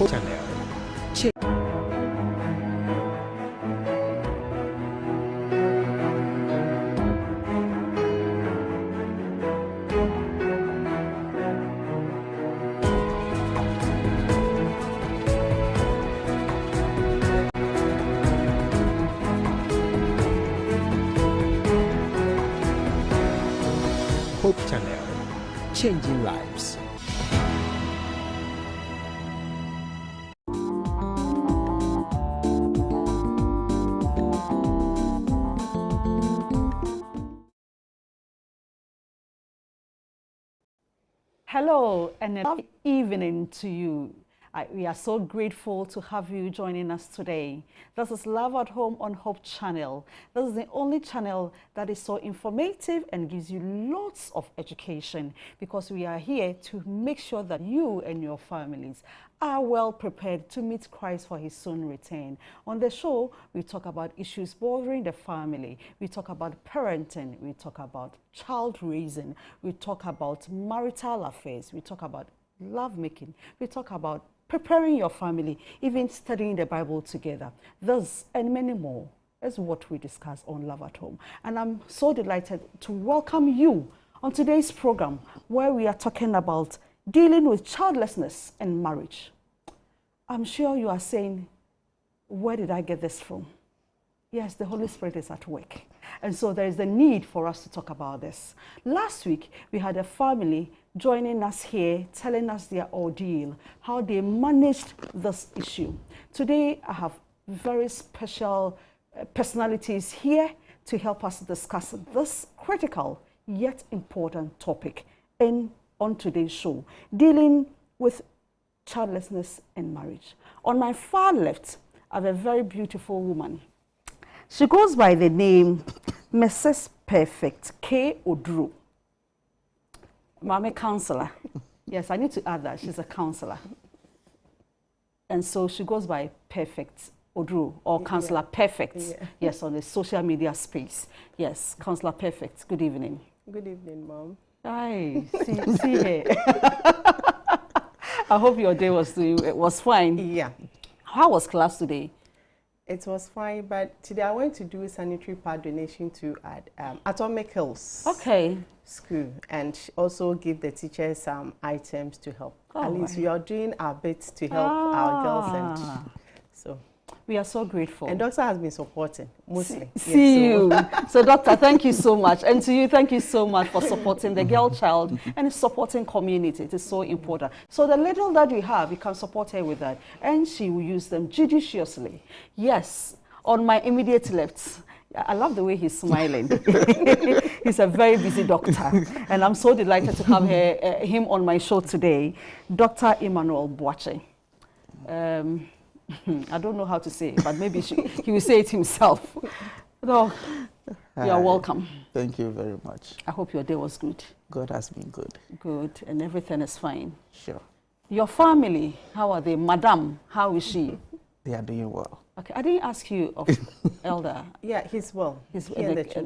Hope Channel. Hope Channel, changing lives. Hello and a lovely evening to you. We are so grateful to have you joining us today. This is Love at Home on Hope Channel. This is the only channel that is so informative and gives you lots of education, because we are here to make sure that you and your families are well prepared to meet Christ for his soon return. On the show, we talk about issues bothering the family. We talk about parenting. We talk about child raising. We talk about marital affairs. We talk about lovemaking. We talk about preparing your family, even studying the Bible together. This and many more is what we discuss on Love at Home. And I'm so delighted to welcome you on today's program, where we are talking about dealing with childlessness and marriage. I'm sure you are saying, where did I get this from? Yes, the Holy Spirit is at work. And so there is a need for us to talk about this. Last week, we had a family joining us here, telling us their ordeal, how they managed this issue. Today, I have very special personalities here to help us discuss this critical yet important topic on today's show, dealing with childlessness and marriage. On my far left, I have a very beautiful woman. She goes by the name Mrs. Perfect K. Odru. I'm a counselor. Yes, I need to add that she's a counselor. And so she goes by Perfect Odru, or Counselor Perfect. Yeah. Yes, on the social media space. Yes, Counselor Perfect. Good evening. Good evening, Mom. Hi, see here. I hope your day was fine. Yeah. How was class today? It was fine, but today I went to do a sanitary pad donation to Atomic Hills School, and also give the teachers some items to help. At least we are doing our bit to help our girls, and so we are so grateful. And Doctor has been supporting mostly. See you. So Doctor, thank you so much. And to you, thank you so much for supporting the girl child and supporting community. It is so important. So the little that we have, you can support her with that. And she will use them judiciously. Yes, on my immediate left, I love the way he's smiling. He's a very busy doctor. And I'm so delighted to have him on my show today, Dr. Emmanuel Boache. I don't know how to say it, but maybe he will say it himself. So, you are welcome. Thank you very much. I hope your day was good. God has been good. Good, and everything is fine. Sure. Your family, how are they? Madam, how is she? They are doing well. Okay, I didn't ask you of Elder. Yeah, he's well. The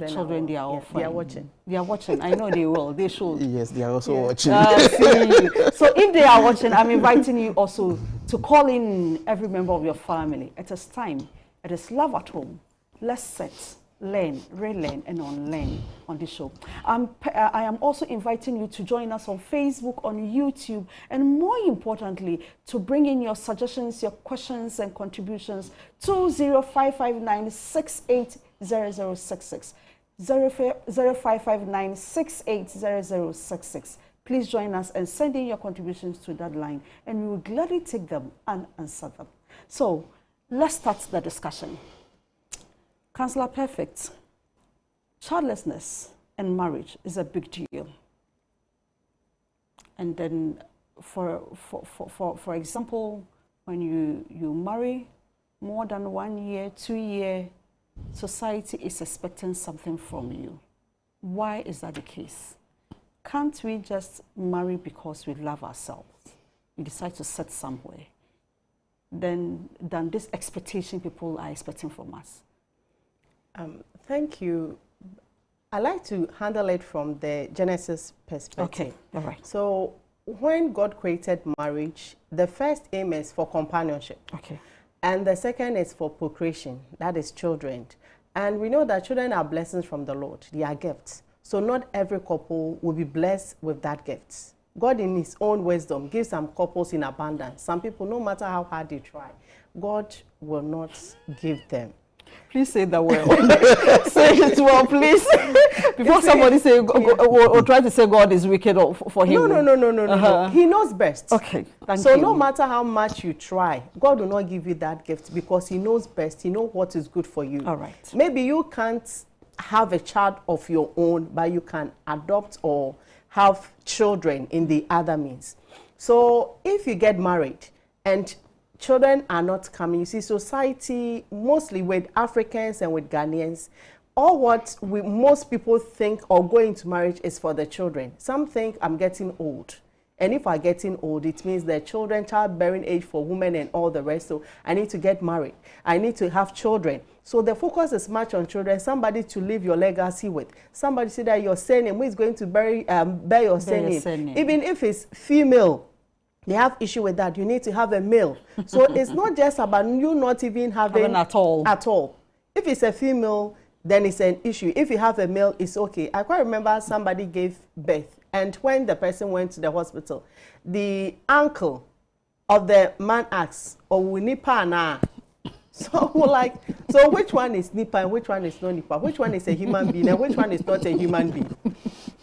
children they are all fine. They are watching. They are watching. I know they will. They should. Yes, they are also watching. See. So if they are watching, I'm inviting you also to call in every member of your family. It is time. It is Love at Home. Let's set, learn, relearn, and unlearn on this show. I am also inviting you to join us on Facebook, on YouTube, and more importantly, to bring in your suggestions, your questions, and contributions to 0559-680066. 0559-680066. Please join us and send in your contributions to that line, and we will gladly take them and answer them. So let's start the discussion. Counselor Perfect, childlessness and marriage is a big deal. And then, for example, when you marry more than 1 year, 2 year, society is expecting something from you. Why is that the case? Can't we just marry because we love ourselves? We decide to set somewhere. Than this expectation people are expecting from us. Thank you. I like to handle it from the Genesis perspective. Okay, all right. So when God created marriage, the first aim is for companionship. Okay. And the second is for procreation, that is children. And we know that children are blessings from the Lord. They are gifts. So not every couple will be blessed with that gift. God in his own wisdom gives some couples in abundance. Some people, no matter how hard they try, God will not give them. Please say that well. Say it well, please. Before somebody say or try to say God is wicked for him. No. He knows best. Okay, thank you. So no matter how much you try, God will not give you that gift because he knows best. He knows what is good for you. All right. Maybe you can't have a child of your own, but you can adopt or have children in the other means. So if you get married and children are not coming, you see, society, mostly with Africans and with Ghanaians, all what most people think or go into marriage is for the children. Some think I'm getting old. And if I'm getting old, it means the children, childbearing age for women and all the rest. So I need to get married. I need to have children. So the focus is much on children, somebody to leave your legacy with. Somebody say that your surname, who is going to bear your surname. Even if it's female, they have issue with that. You need to have a male. So it's not just about you not even having at all. If it's a female, then it's an issue. If you have a male, it's okay. I quite remember somebody gave birth. And when the person went to the hospital, the uncle of the man asked, "Oh, we nipa na?" So we're like, so which one is nipa and which one is not nipa? Which one is a human being and which one is not a human being?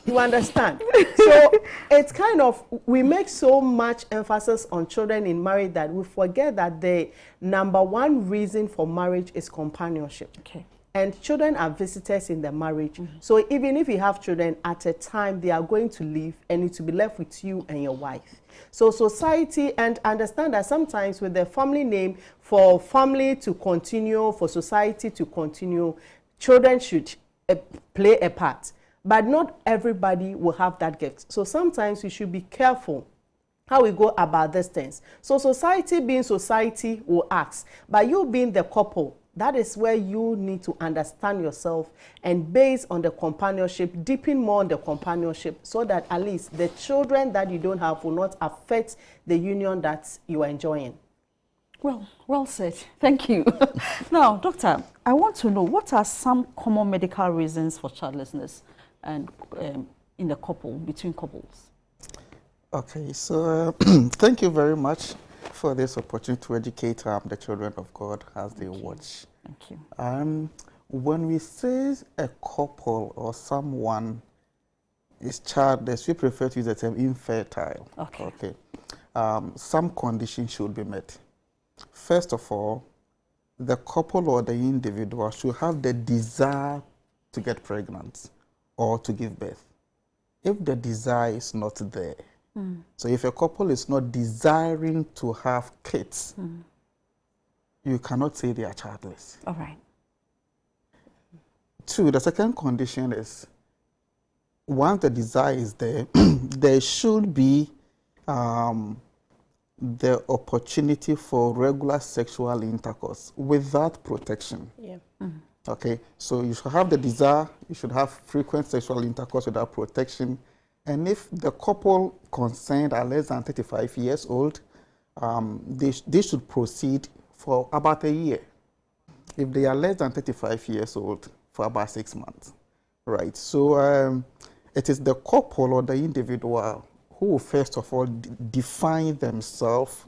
You understand? So it's kind of, we make so much emphasis on children in marriage that we forget that the number one reason for marriage is companionship. Okay. And children are visitors in the marriage. So even if you have children, at a time they are going to leave and need to be left with you and your wife. So society, and understand that sometimes with the family name, for family to continue, for society to continue, children should play a part. But not everybody will have that gift. So sometimes we should be careful how we go about these things. So society being society will ask, but you being the couple, that is where you need to understand yourself and based on the companionship, deepen more on the companionship so that at least the children that you don't have will not affect the union that you are enjoying. Well said. Thank you. Now, doctor, I want to know, what are some common medical reasons for childlessness and in the couple, between couples? Okay, so thank you very much for this opportunity to educate the children of God as they watch. Thank you. When we say a couple or someone is childless, we prefer to use the term infertile. Okay. Some conditions should be met. First of all, the couple or the individual should have the desire to get pregnant or to give birth. If the desire is not there, so if a couple is not desiring to have kids, you cannot say they are childless. All right. Two, the second condition is, once the desire is there, there should be the opportunity for regular sexual intercourse without protection. Yeah. Okay, so you should have the desire, you should have frequent sexual intercourse without protection. And if the couple concerned are less than 35 years old, they should proceed for about a year. If they are less than 35 years old, for about 6 months, right? So it is the couple or the individual who will first of all define themselves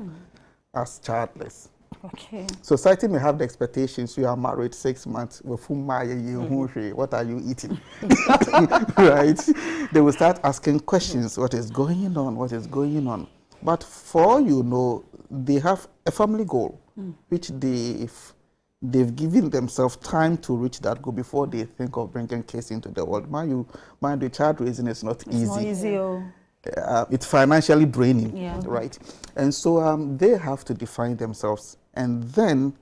as childless. Okay. Society may have the expectations, you are married 6 months, what are you eating? Right? They will start asking questions, what is going on, what is going on? But for all you know, they have a family goal, which they've given themselves time to reach that goal before they think of bringing kids into the world. Mind you, child raising is not easy. It's not easy. It's financially draining, yeah. Right? And so they have to define themselves. And then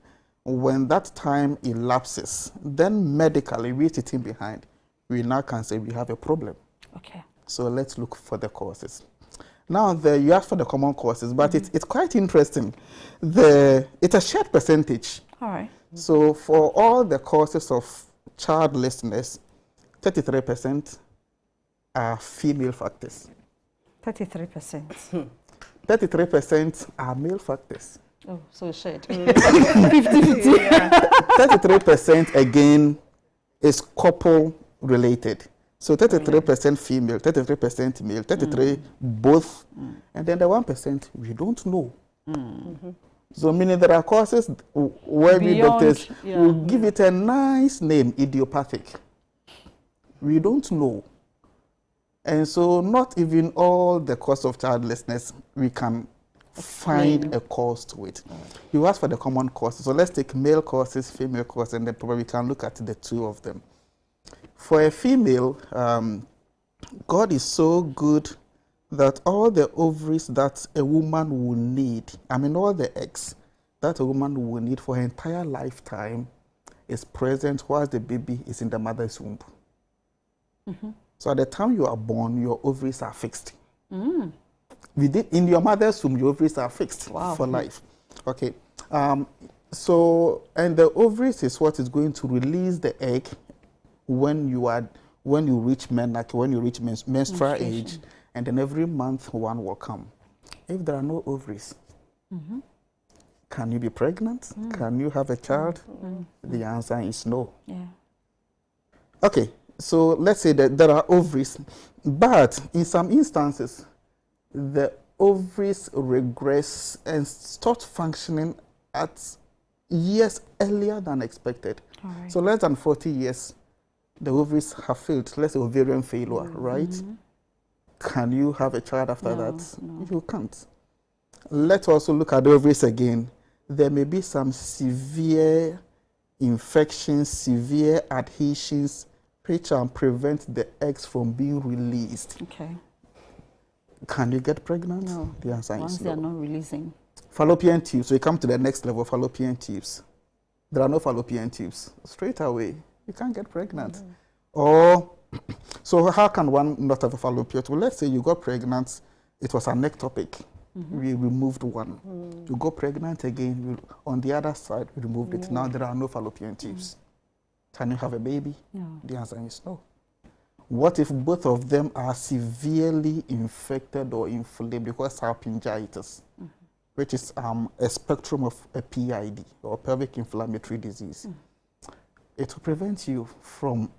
when that time elapses, then medically, we're sitting behind. We now can say we have a problem. Okay. So let's look for the causes. Now, you asked for the common causes, but it's quite interesting. It's a shared percentage. All right. So for all the causes of childlessness, 33% are female factors. 33%. 33% are male factors. Oh, so shared. 50-50. 33% again is couple related. So 33% female, 33% male, 33 both, and then the 1% we don't know. So meaning there are causes where we doctors will give it a nice name, idiopathic. We don't know. And so not even all the cause of childlessness we can find a cause to it. You ask for the common causes. So let's take male causes, female causes, and then probably we can look at the two of them. For a female, God is so good that all the ovaries that a woman will need, I mean all the eggs that a woman will need for her entire lifetime is present whilst the baby is in the mother's womb. So at the time you are born, your ovaries are fixed. In your mother's womb, your ovaries are fixed for life. Okay. So, and the ovaries is what is going to release the egg when you reach menstrual age, and then every month one will come. If there are no ovaries, can you be pregnant? Can you have a child? The answer is no. Okay, so let's say that there are ovaries, but in some instances, the ovaries regress and start functioning at years earlier than expected. So less than 40 years, the ovaries have failed. Let's say ovarian failure, right? Can you have a child after that? No. You can't. Let's also look at the ovaries again. There may be some severe infections, severe adhesions, which can prevent the eggs from being released. Okay. Can you get pregnant? No. The answer is no. Once they are not releasing. Fallopian tubes. So you come to the next level, fallopian tubes. There are no fallopian tubes. Straight away, you can't get pregnant. Or, so how can one not have a fallopian tube? Well, let's say you got pregnant, it was an ectopic. We removed one. You got pregnant again, on the other side, we removed it. Now there are no fallopian tubes. Can you have a baby? No. The answer is no. What if both of them are severely infected or inflamed because salpingitis, which is a spectrum of a PID, or pelvic inflammatory disease? It will prevent you from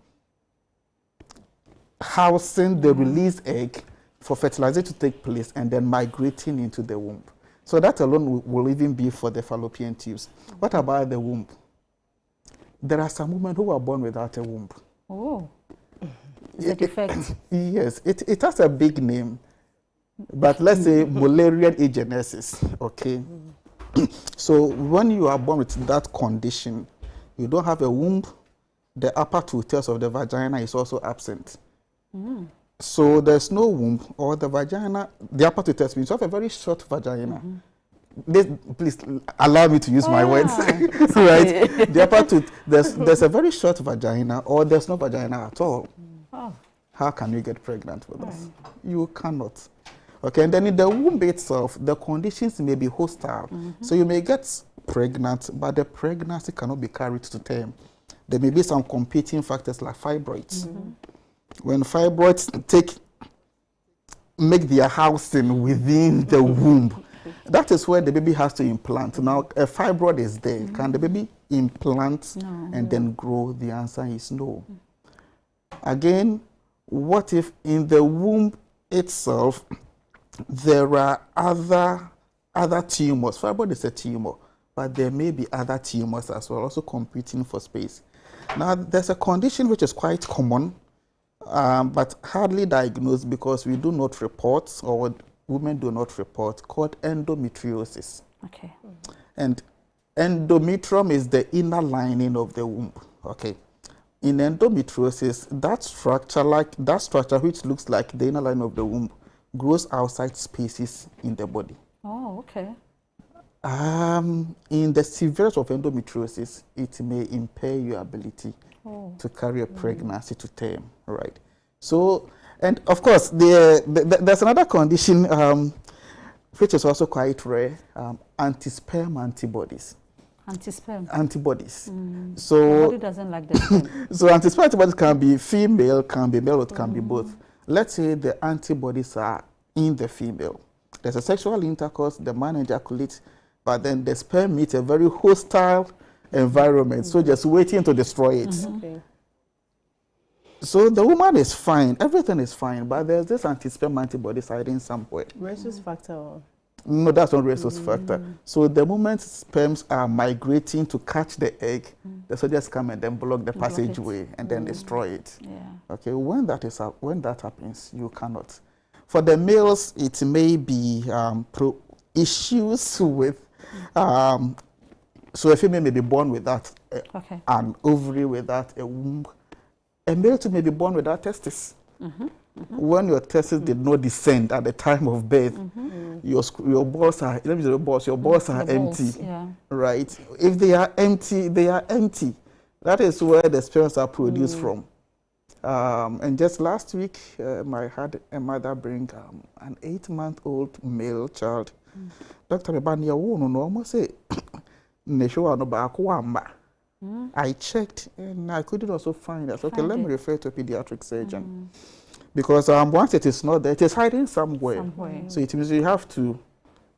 housing the released egg for fertilization to take place and then migrating into the womb. So that alone will even be for the fallopian tubes. What about the womb? There are some women who are born without a womb. Oh. Is it defect? Yes, it has a big name, but let's say Mullerian agenesis, okay? So when you are born with that condition, you don't have a womb, the upper two-thirds of the vagina is also absent. So there's no womb, or the vagina, the upper two-thirds means you have a very short vagina. Please allow me to use my words, right? The upper tooth, there's a very short vagina, or there's no vagina at all. How can you get pregnant with this? You cannot. Okay, and then in the womb itself, the conditions may be hostile. So you may get pregnant, but the pregnancy cannot be carried to term. There may be some competing factors like fibroids. When fibroids make their housing within the womb, that is where the baby has to implant. Now, a fibroid is there. Can the baby implant and then grow? The answer is no. Again, what if in the womb itself, there are other tumors? Fibroid is a tumor, but there may be other tumors as well, also competing for space. Now, there's a condition which is quite common, but hardly diagnosed because we do not report, or women do not report, called endometriosis. Okay. And endometrium is the inner lining of the womb. Okay. In endometriosis, that structure which looks like the inner line of the womb grows outside spaces in the body. Oh, okay. In the severity of endometriosis, it may impair your ability to carry a pregnancy to term, right? So, and of course, there's another condition which is also quite rare, anti-sperm antibodies. Anti-sperm? Antibodies. So, the body doesn't like the so anti-sperm antibodies can be female, can be male, it can be both. Let's say the antibodies are in the female. There's a sexual intercourse, the man ejaculates, but then the sperm meets a very hostile environment, so just waiting to destroy it. Okay. So the woman is fine, everything is fine, but there's this anti-sperm antibodies hiding somewhere. Rhesus factor? Or? No, that's not rhesus factor. So the moment sperms are migrating to catch the egg, the soldiers come and then block the passageway and then destroy it. Yeah. Okay, when that happens, you cannot. For the males, it may be issues with, so a female may be born without an ovary, without a womb. A male too may be born without testes. When your testes did not descend at the time of birth, your balls are, let me say your balls are empty, right? If they are empty, they are empty. That is where the sperms are produced from. And just last week, I had a mother bring an 8-month-old male child. Dr. Bania won almost say, I checked and I couldn't also find that. Okay, let me refer to a pediatric surgeon. Because once it is not there, it is hiding somewhere. So it means you have to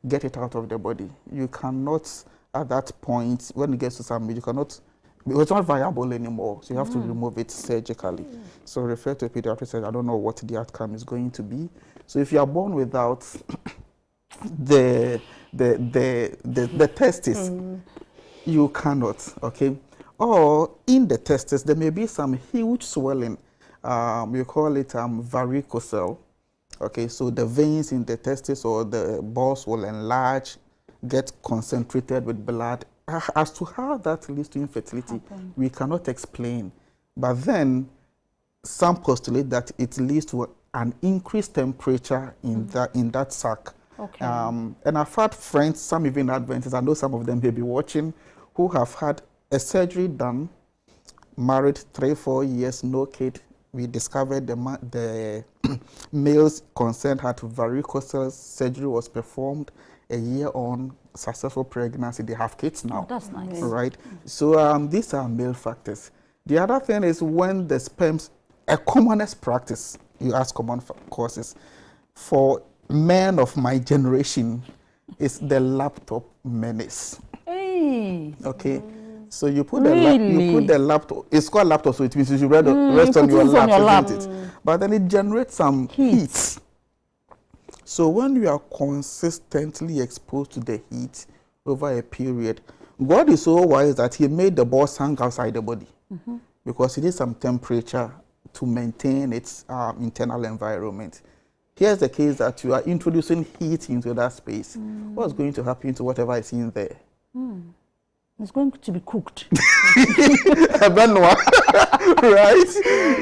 get it out of the body. You cannot, at that point, when it gets to some, you cannot, it's not viable anymore. So you have to remove it surgically. So refer to a pediatric surgeon. I don't know what the outcome is going to be. So if you are born without the testes, you cannot, okay? Or in the testes, there may be some huge swelling. We call it varicocele. Okay, so the veins in the testes or the balls will enlarge, get concentrated with blood. As to how that leads to infertility, we cannot explain. But then some postulate that it leads to an increased temperature in that sac. Okay. And I've had friends, some even Adventists, I know some of them may be watching, who have had a surgery done, married 3-4 years, no kid. We discovered the male's consent had varicocele, surgery was performed, a year on, successful pregnancy, they have kids now. Oh, that's nice. Right? So these are male factors. The other thing is when the sperms, a commonest practice, you ask common causes, for men of my generation is the laptop menace. Hey. Okay. So you put the laptop, it's called laptop, so it means you should rest on your lap, isn't it? But then it generates some heat. So when you are consistently exposed to the heat over a period, God is so wise that he made the balls hang outside the body because he needs some temperature to maintain its internal environment. Here's the case that you are introducing heat into that space. What's going to happen to whatever is in there? It's going to be cooked. Right?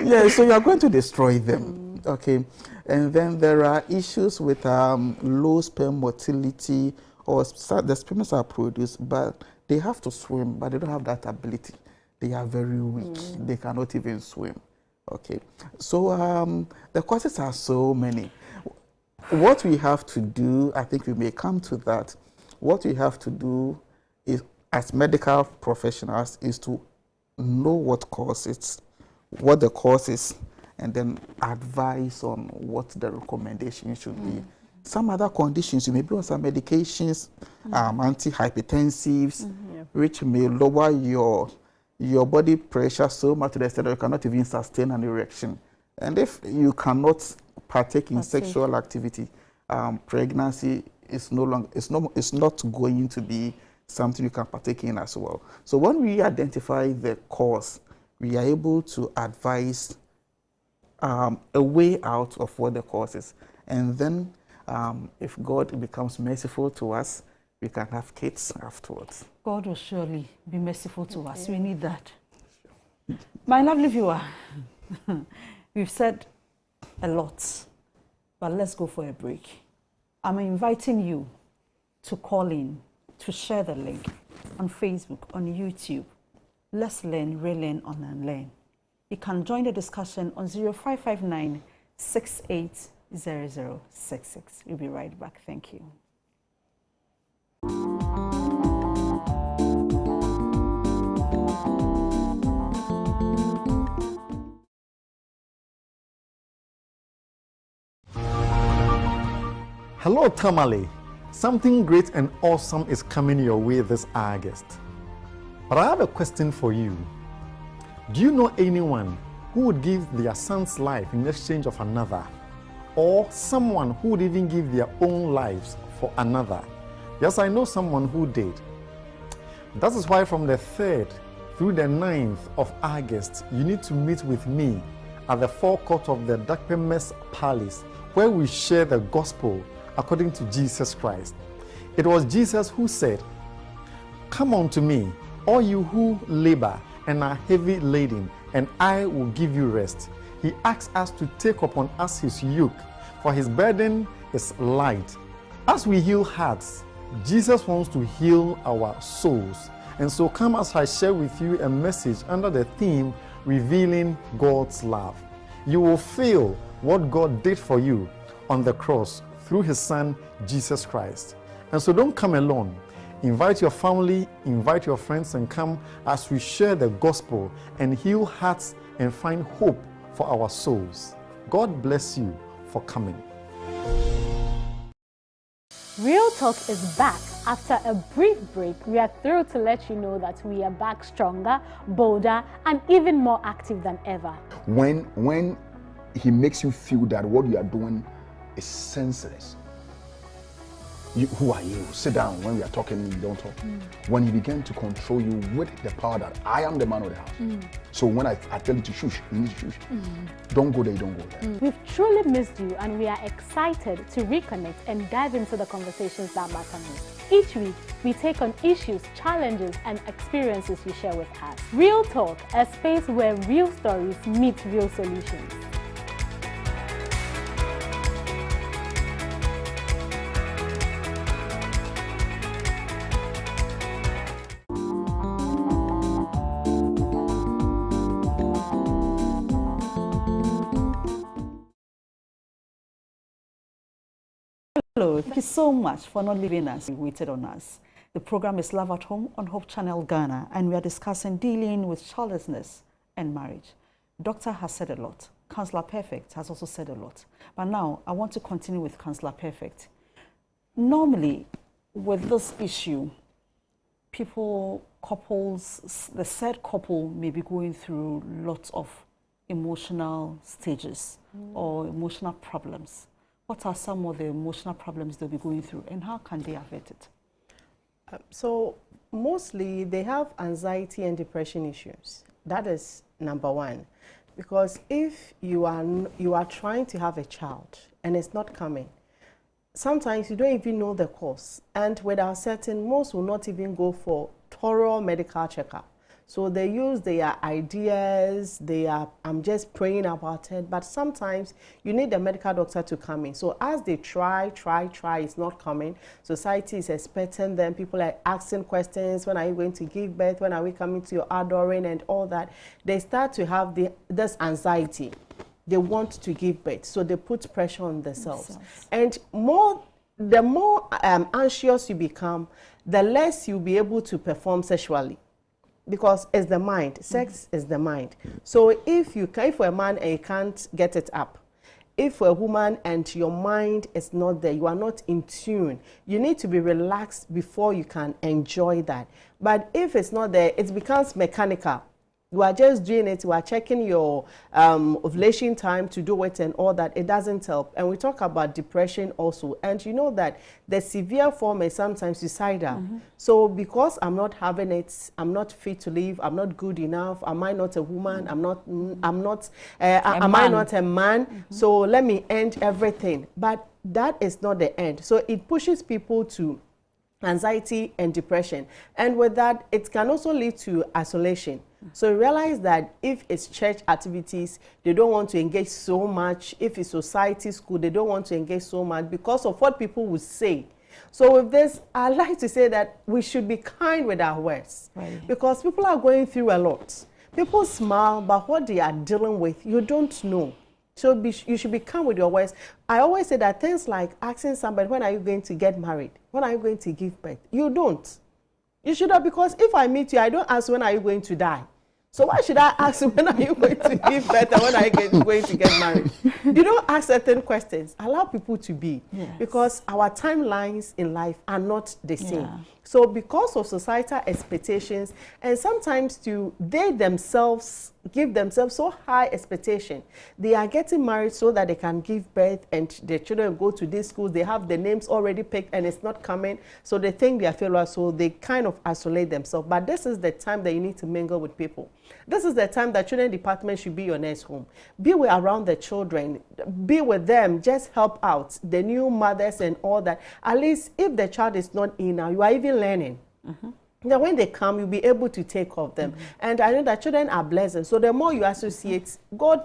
Yeah, so you are going to destroy them. Okay. And then there are issues with low sperm motility, or the sperms are produced, but they have to swim, but they don't have that ability. They are very weak. They cannot even swim. Okay. So the causes are so many. What we have to do, I think we may come to that, what we have to do is, as medical professionals, is to know what causes, what the cause is, and then advise on what the recommendation should be. Some other conditions, you may be on some medications, antihypertensives, which may lower your body pressure so much to the extent that you cannot even sustain an erection. And if you cannot partake in sexual activity, pregnancy is it's not going to be something you can partake in as well. So when we identify the cause, we are able to advise a way out of what the cause is. And then if God becomes merciful to us, we can have kids afterwards. God will surely be merciful to us. We need that. My lovely viewer, we've said a lot, but let's go for a break. I'm inviting you to call in, to share the link on Facebook, on YouTube. Let's learn, relearn, unlearn. You can join the discussion on 0559 680066. We'll be right back. Thank you. Hello, Tamale. Something great and awesome is coming your way this August. But I have a question for you. Do you know anyone who would give their son's life in exchange of another? Or someone who would even give their own lives for another? Yes, I know someone who did. That is why from the 3rd through the 9th of August, you need to meet with me at the forecourt of the Dakpemes Palace, where we share the gospel according to Jesus Christ. It was Jesus who said, "Come unto me, all you who labor and are heavy laden, and I will give you rest." He asks us to take upon us his yoke, for his burden is light. As we heal hearts, Jesus wants to heal our souls. And so come as I share with you a message under the theme, Revealing God's Love. You will feel what God did for you on the cross through his son, Jesus Christ. And so don't come alone. Invite your family, invite your friends, and come as we share the gospel and heal hearts and find hope for our souls. God bless you for coming. Real Talk is back. After a brief break, we are thrilled to let you know that we are back stronger, bolder, and even more active than ever. When he makes you feel that what you are doing is senseless, who are you? Sit down. When we are talking, you don't talk. When he began to control you with the power that I am the man of the house. So when I tell you to shush, you need to shush. Don't go there, you don't go there. We've truly missed you, and we are excited to reconnect and dive into the conversations that matter most. Each week, we take on issues, challenges, and experiences you share with us. Real Talk, a space where real stories meet real solutions. Hello, thank you so much for not leaving us. You waited on us. The program is Love at Home on Hope Channel Ghana, and we are discussing dealing with childlessness and marriage. Doctor has said a lot. Counselor Perfect has also said a lot. But now I want to continue with Counselor Perfect. Normally, with this issue, couples, the said couple may be going through lots of emotional stages or emotional problems. What are some of the emotional problems they'll be going through, and how can they avert it? So mostly they have anxiety and depression issues. That is number one. Because if you are trying to have a child and it's not coming, sometimes you don't even know the cause. And without certain, most will not even go for thorough medical checkup. So they use their ideas, I'm just praying about it, but sometimes you need the medical doctor to come in. So as they try, it's not coming. Society is expecting them. People are asking questions, when are you going to give birth? When are we coming to your adoring and all that? They start to have this anxiety. They want to give birth, so they put pressure on themselves. And the more anxious you become, the less you'll be able to perform sexually. Because it's the mind. Sex is the mind. So if for a man and you can't get it up, if for a woman and your mind is not there, you are not in tune, you need to be relaxed before you can enjoy that. But if it's not there, it becomes mechanical. You are just doing it, you are checking your ovulation time to do it and all that. It doesn't help. And we talk about depression also. And you know that the severe form is sometimes suicidal. So because I'm not having it, I'm not fit to live, I'm not good enough, am I not a woman, am I not a man? So let me end everything. But that is not the end. So it pushes people to anxiety and depression. And with that, it can also lead to isolation. So realize that if it's church activities, they don't want to engage so much. If it's society, school, they don't want to engage so much because of what people will say. So with this, I like to say that we should be kind with our words. Because people are going through a lot. People smile, but what they are dealing with, you don't know. So you should be kind with your words. I always say that things like asking somebody, when are you going to get married? When are you going to give birth? You don't. You should have, because if I meet you, I don't ask when are you going to die. So why should I ask when are you going to give birth and when are you going to get married? You don't ask certain questions. Allow people to be. Yes. Because our timelines in life are not the same. Yeah. So because of societal expectations, and sometimes they themselves give themselves so high expectation, they are getting married so that they can give birth and their children go to these schools. They have the names already picked and it's not coming. So they think they are failures. So they kind of isolate themselves. But this is the time that you need to mingle with people. This is the time that children department should be your next home. Be around the children. Be with them. Just help out the new mothers and all that. At least if the child is not in now, you are even learning. Now when they come, you'll be able to take care of them. And I know that children are blessings. So the more you associate, God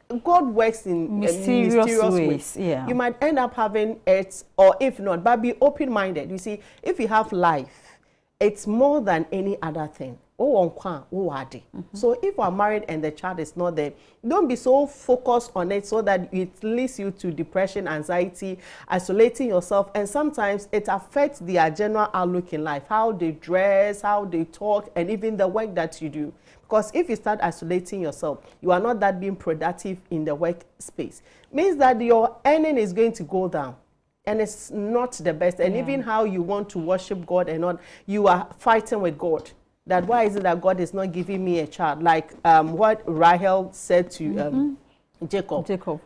works in mysterious ways. Yeah. You might end up having it, or if not, but be open-minded. You see, if you have life, it's more than any other thing. So if you are married and the child is not there, don't be so focused on it so that it leads you to depression, anxiety, isolating yourself, and sometimes it affects their general outlook in life, how they dress, how they talk, and even the work that you do. Because if you start isolating yourself, you are not that being productive in the workspace. Means that your earning is going to go down. And it's not the best. And even how you want to worship God and not, you are fighting with God. That why is it that God is not giving me a child? Like what Rahel said to Jacob. Jacob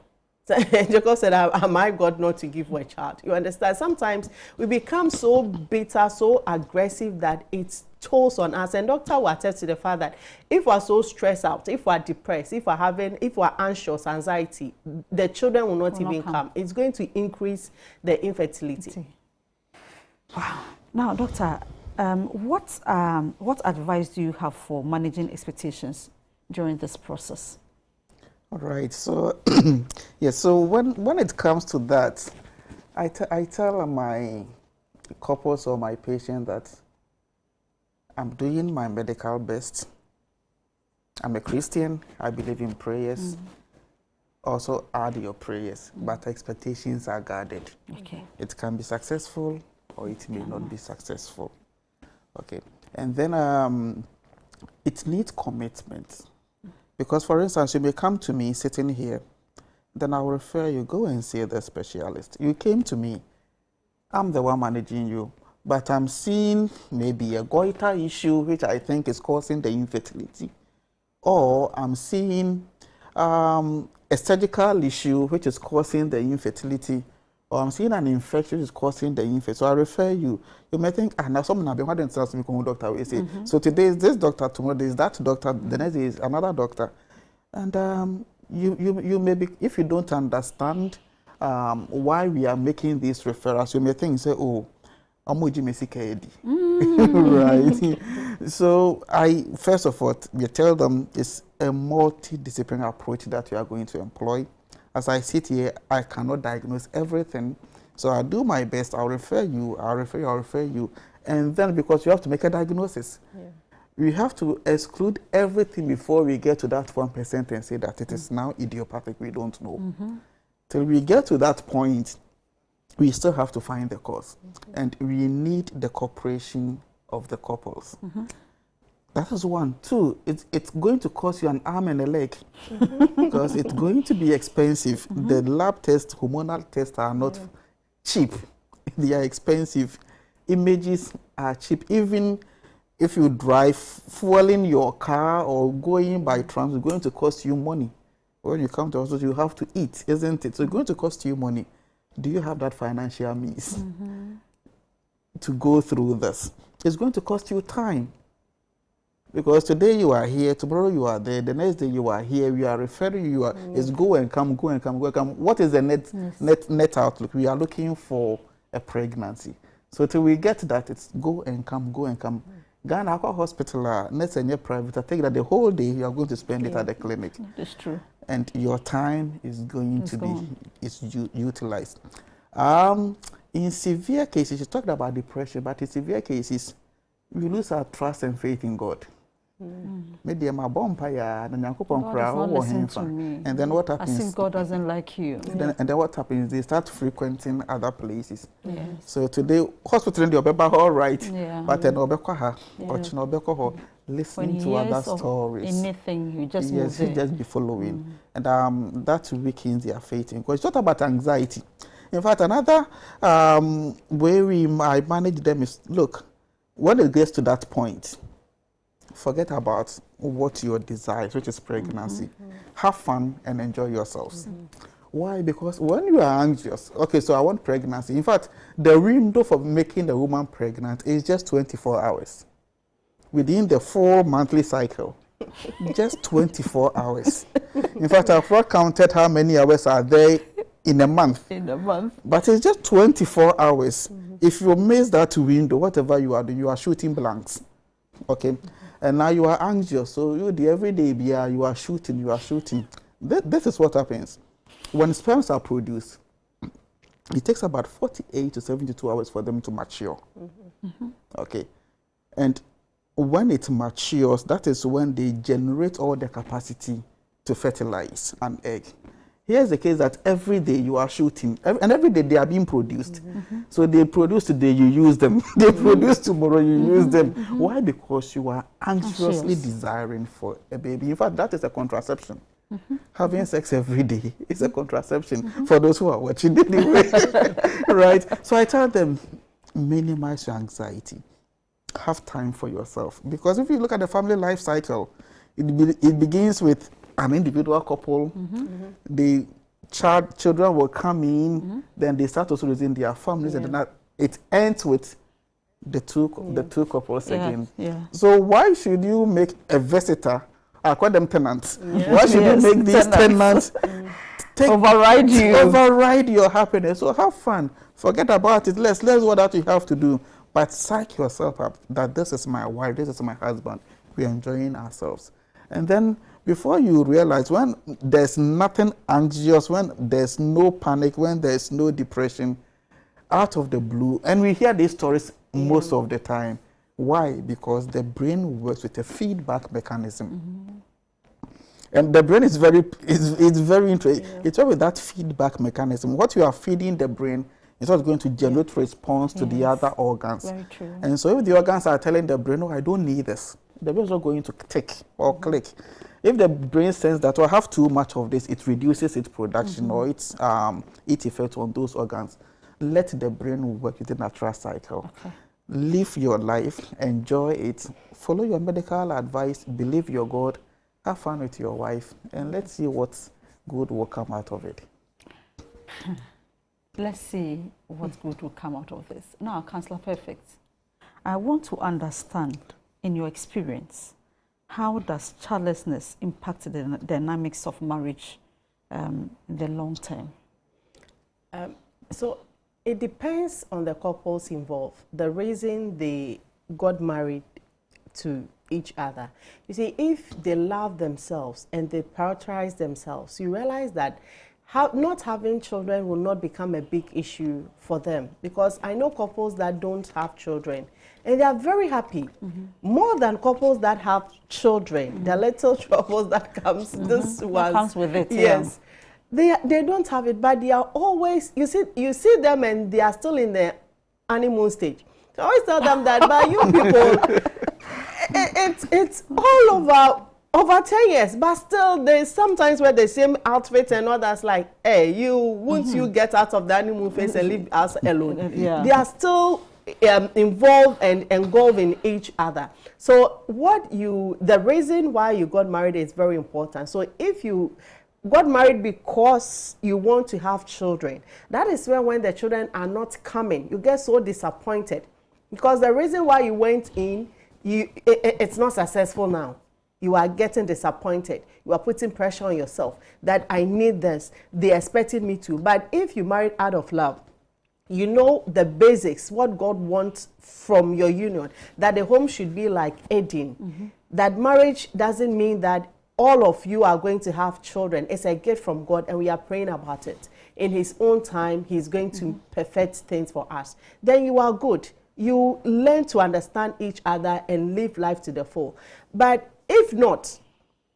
said, am I God not to give you a child? You understand? Sometimes we become so bitter, so aggressive that it tolls on us. And doctor will attest to the fact that if we're so stressed out, if we're depressed, if we're anxious, anxiety, the children will not even come. It's going to increase the infertility. Wow. Now, doctor, what advice do you have for managing expectations during this process? All right. So, so when it comes to that, I tell my couples or my patients that I'm doing my medical best. I'm a Christian. I believe in prayers. Also add your prayers, but expectations are guarded. Okay. It can be successful or it may not be successful. Okay. And then it needs commitment. Because, for instance, you may come to me sitting here, then I'll refer you, go and see the specialist. You came to me, I'm the one managing you, but I'm seeing maybe a goiter issue, which I think is causing the infertility. Or I'm seeing a surgical issue, which is causing the infertility. Or I'm seeing an infection which is causing the infertility. So I refer you. You may think, now someone has been had themselves to become a doctor. We say, so today is this doctor, tomorrow is that doctor, the next day is another doctor. And you may be, if you don't understand why we are making these referrals, you may think, say, oh, right. So first of all, we tell them it's a multidisciplinary approach that you are going to employ. As I sit here, I cannot diagnose everything. So I do my best. I'll refer you. And then because you have to make a diagnosis, we have to exclude everything before we get to that 1% and say that it is now idiopathic. We don't know. Till we get to that point, we still have to find the cause. And we need the cooperation of the couples. That is one. Two, it's going to cost you an arm and a leg because it's going to be expensive. The lab tests, hormonal tests are not cheap. They are expensive. Images are cheap. Even if you drive, fueling your car or going by tram, it's going to cost you money. When you come to hospital, you have to eat, isn't it? So it's going to cost you money. Do you have that financial means to go through this? It's going to cost you time. Because today you are here, tomorrow you are there, the next day you are here, we are referring you are, it's go and come, go and come, go and come. What is the net outlook? We are looking for a pregnancy. So till we get that, it's go and come, go and come. Ghana Hospital, next and your private, I think that the whole day you are going to spend it at the clinic. That's true. And your time is going to be utilized. In severe cases, you talked about depression, but in severe cases, we lose our trust and faith in God. And then what happens? As if God doesn't like you. And then what happens? They start frequenting other places. So today, hospital in the all right, but then listening to other stories. Anything, you just move you just be following. And that weakens their faith. Because it's not about anxiety. In fact, another way I manage them is, look, when it gets to that point, forget about what your desire, which is pregnancy. Have fun and enjoy yourselves. Why? Because when you are anxious, okay, so I want pregnancy. In fact, the window for making the woman pregnant is just 24 hours. Within the 4 monthly cycle, just 24 hours. In fact, I've not counted how many hours are there in a month. But it's just 24 hours. If you miss that window, whatever you are doing, you are shooting blanks. Okay? And now you are anxious. So every day you are shooting. This is what happens. When sperms are produced, it takes about 48 to 72 hours for them to mature. Okay? And when it matures, that is when they generate all the capacity to fertilize an egg. Here's the case that every day you are shooting, and every day they are being produced. So they produce today, you use them. They produce tomorrow, you use them. Why? Because you are anxiously desiring for a baby. In fact, that is a contraception. Having sex every day is a contraception for those who are watching anyway. Right? So I tell them, minimize your anxiety. Have time for yourself. Because if you look at the family life cycle, it begins with an individual couple. The children will come in, then they start also raising their families, and then it ends with the two couples again. So why should you make a visitor? I call them tenants. Why should you make these tenants override your happiness? So have fun. Forget about it. Let's do what you have to do. But psych yourself up that this is my wife, this is my husband. We're enjoying ourselves. And then before you realize, when there's nothing anxious, when there's no panic, when there's no depression, out of the blue, and we hear these stories most of the time. Why? Because the brain works with a feedback mechanism. And the brain is very interesting. It's with that feedback mechanism. What you are feeding the brain is not going to generate response to the other organs. Very true. And so if the organs are telling the brain, I don't need this, the brain is not going to tick or click. If the brain senses that I have too much of this, it reduces its production or its effect on those organs. Let the brain work with the natural cycle. Live your life, enjoy it, follow your medical advice, believe your God, have fun with your wife, and let's see what good will come out of it. Let's see what good will come out of this. Now, Counselor Perfect, I want to understand, in your experience, how does childlessness impact the dynamics of marriage in the long term? So it depends on the couples involved, the reason they got married to each other. You see, if they love themselves and they prioritize themselves, you realize that not having children will not become a big issue for them. Because I know couples that don't have children and they are very happy. More than couples that have children. The little troubles that comes, this one comes with it. Yes. They don't have it, but they are always, you see them and they are still in the honeymoon stage. So I always tell them that, but you people, it's all over 10 years, but still there's sometimes where the same outfit and others like, hey, once you get out of the honeymoon phase and leave us alone. They are still involved and engulfed in each other. So the reason why you got married is very important. So if you got married because you want to have children, that is when the children are not coming, you get so disappointed. Because the reason why you went in, it's not successful now. You are getting disappointed. You are putting pressure on yourself that I need this. They expected me to. But if you married out of love, you know the basics, what God wants from your union, that the home should be like Eden. That marriage doesn't mean that all of you are going to have children. It's a gift from God, and we are praying about it. In His own time, He's going to perfect things for us. Then you are good. You learn to understand each other and live life to the full. But if not,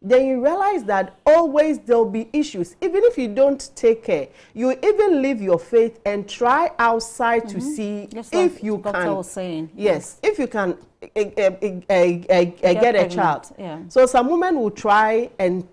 then you realize that always there'll be issues. Even if you don't take care, you even leave your faith and try outside to see if you can. Was saying. Yes, if you can get a child. Yeah. So some women will try and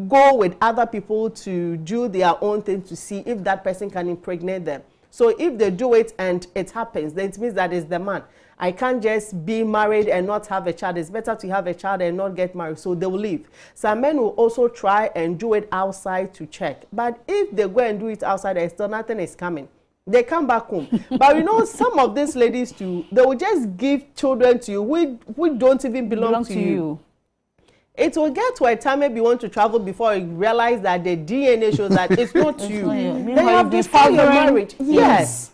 go with other people to do their own thing to see if that person can impregnate them. So if they do it and it happens, then it means that it's the man. I can't just be married and not have a child. It's better to have a child and not get married. So they will leave. Some men will also try and do it outside to check. But if they go and do it outside and still nothing is coming, they come back home. But you know, some of these ladies too, they will just give children to you which don't even belong to you. It will get to a time maybe you want to travel before you realize that the DNA shows that it's not you. Then you have destroyed your marriage. Yes.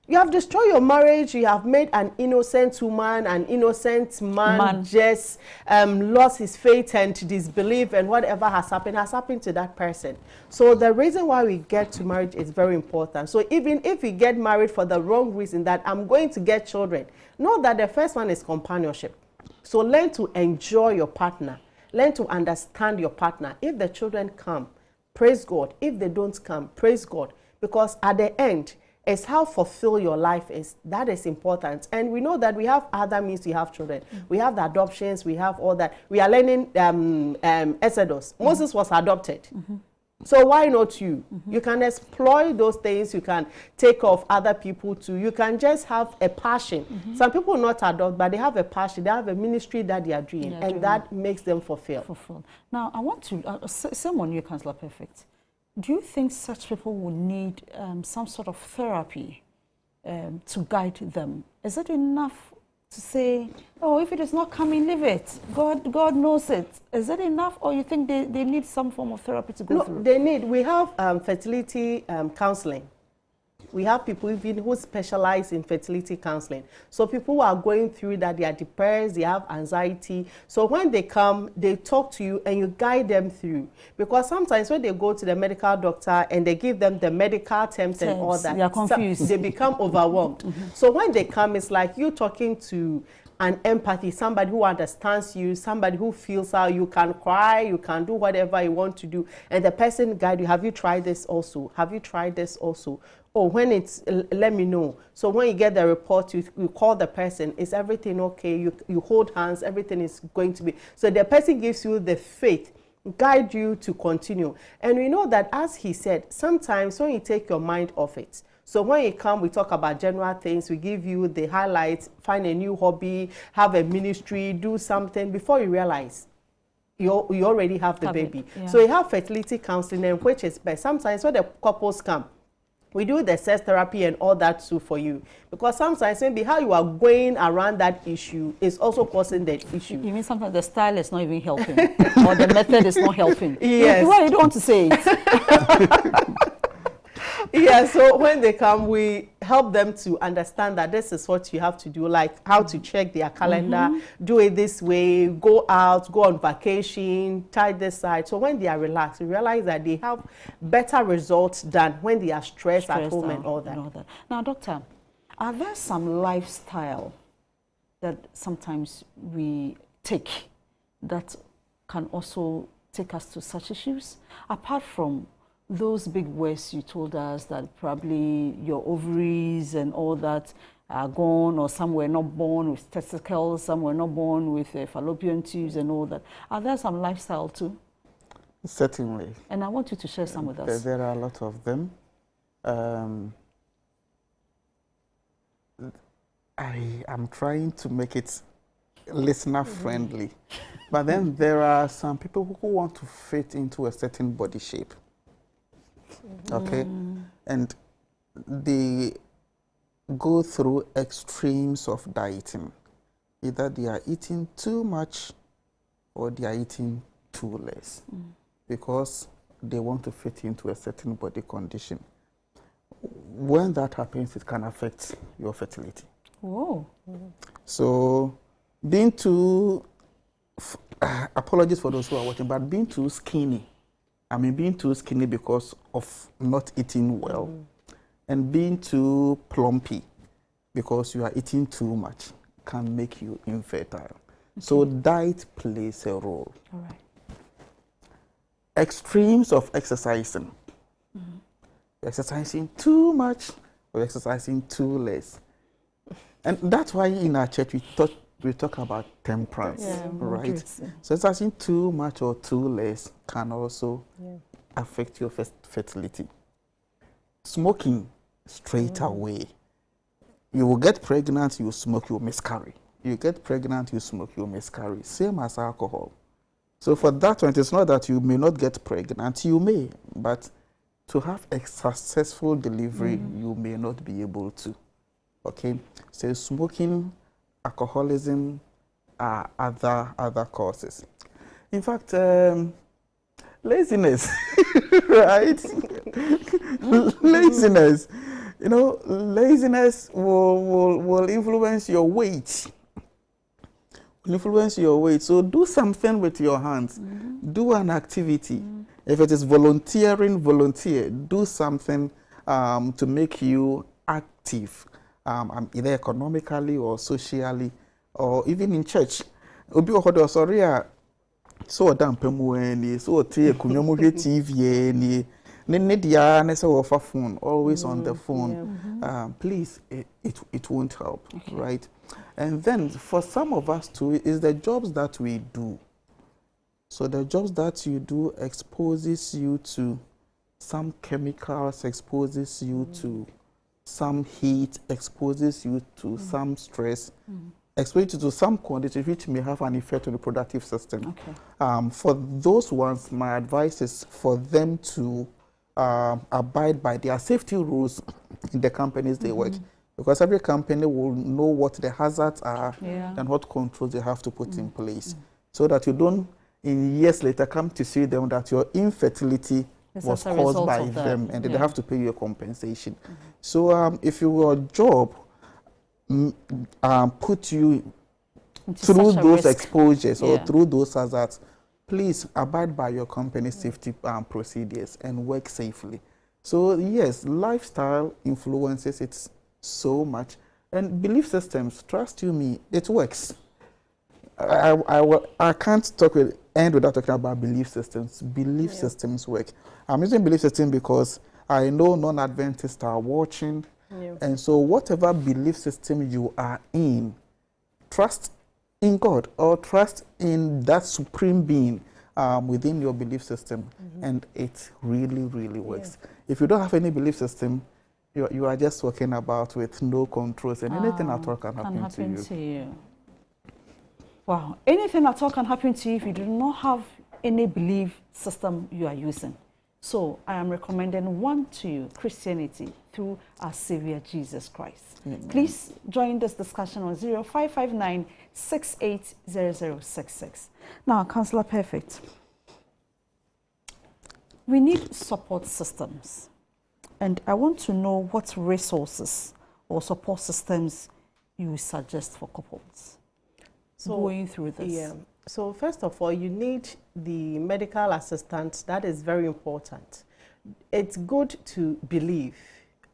You have destroyed your marriage. You have made an innocent woman, an innocent man just lost his faith and disbelief, and whatever has happened to that person. So the reason why we get to marriage is very important. So even if we get married for the wrong reason, that I'm going to get children, know that the first one is companionship. So learn to enjoy your partner. Learn to understand your partner. If the children come, praise God. If they don't come, praise God. Because at the end, it's how fulfill your life is. That is important. And we know that we have other means to have children. We have the adoptions. We have all that. We are learning Exodus. Moses was adopted. So why not you? You can exploit those things. You can take off other people too. You can just have a passion. Some people not adopt, but they have a passion. They have a ministry that they are doing, and that makes them fulfilled. Now, I want to, someone you, Counselor Perfect, do you think such people will need some sort of therapy to guide them? Is it enough to say, oh, if it is not coming, leave it. God knows it. Is it enough, or you think they need some form of therapy to go through? They need. We have fertility counseling. We have people even who specialize in fertility counseling. So people who are going through that, they are depressed, they have anxiety. So when they come, they talk to you and you guide them through. Because sometimes when they go to the medical doctor and they give them the medical terms and all that, they are confused. They become overwhelmed. So when they come, it's like you talking to an empathy, somebody who understands you, somebody who feels how you can cry, you can do whatever you want to do, and the person guide you. Have you tried this also? Have you tried this also? Oh, when it's, let me know. So when you get the report, you call the person. Is everything okay? You hold hands. Everything is going to be. So the person gives you the faith, guide you to continue. And we know that, as he said, sometimes when you take your mind off it, so when you come, we talk about general things. We give you the highlights, find a new hobby, have a ministry, do something. Before you realize, you already have the baby. So you have fertility counseling, which is best. Sometimes when the couples come, we do the sex therapy and all that too for you. Because sometimes maybe how you are going around that issue is also causing the issue. You mean sometimes the style is not even helping, or the method is not helping? Yes. Well, you don't want to say it. Yeah, so when they come, we help them to understand that this is what you have to do, like how to check their calendar, do it this way, go out, go on vacation, tie this side. So when they are relaxed, we realize that they have better results than when they are stressed at home and all that. Now, doctor, are there some lifestyle that sometimes we take that can also take us to such issues, apart from those big words you told us that probably your ovaries and all that are gone, or some were not born with testicles, some were not born with fallopian tubes and all that? Are there some lifestyle too? Certainly. And I want you to share some with us. There are a lot of them. I am trying to make it listener friendly, but then there are some people who want to fit into a certain body shape. Okay, and they go through extremes of dieting. Either they are eating too much or they are eating too less because they want to fit into a certain body condition. When that happens, it can affect your fertility. Whoa. So being too, apologies for those who are watching, but being too skinny, I mean, being too skinny because of not eating well, and being too plumpy because you are eating too much can make you infertile. So diet plays a role. All right. Extremes of exercising. Exercising too much or exercising too less. And that's why in our church we we talk about temperance, right? Moderate. So it's actually too much or too less can also affect your fertility. Smoking straight away. You will get pregnant, you smoke, you miscarry. You get pregnant, you smoke, you miscarry. Same as alcohol. So for that one, it's not that you may not get pregnant, you may, but to have a successful delivery, you may not be able to. Okay? So smoking, alcoholism are other causes. In fact, laziness, right? Laziness. You know, laziness will influence your weight. Influence your weight. So do something with your hands. Do an activity. If it is volunteering, volunteer. Do something to make you active, either economically or socially, or even in church. Obi ohodo sorry so dampemu eni so tie kunyomu TV eni ne dia na say offer phone always on the phone. Please, it won't help, right? And then for some of us too, is the jobs that we do. So the jobs that you do exposes you to some chemicals, exposes you to some heat, exposes you to some stress, exposes you to some conditions which may have an effect on the reproductive system. For those ones, my advice is for them to abide by their safety rules in the companies they work. Because every company will know what the hazards are and what controls they have to put in place. So that you don't, in years later, come to see them that your infertility was caused by them and they have to pay you a compensation. So if your job put you through those exposures or through those hazards, please abide by your company's safety procedures and work safely. So yes, lifestyle influences it so much, and belief systems, trust you me, it works. I can't end without talking about belief systems. Belief systems work. I'm using belief system because I know non-Adventists are watching, and so whatever belief system you are in, trust in God or trust in that supreme being within your belief system, and it really, really works. If you don't have any belief system, you are just walking about with no controls, and anything at all can happen to you. Wow, anything at all can happen to you if you do not have any belief system you are using. So I am recommending one to you, Christianity through our Savior Jesus Christ. Please join this discussion on 0559 680066. Now, Councillor Perfect, we need support systems. And I want to know what resources or support systems you suggest for couples going through this. So first of all, you need the medical assistant. That is very important. It's good to believe,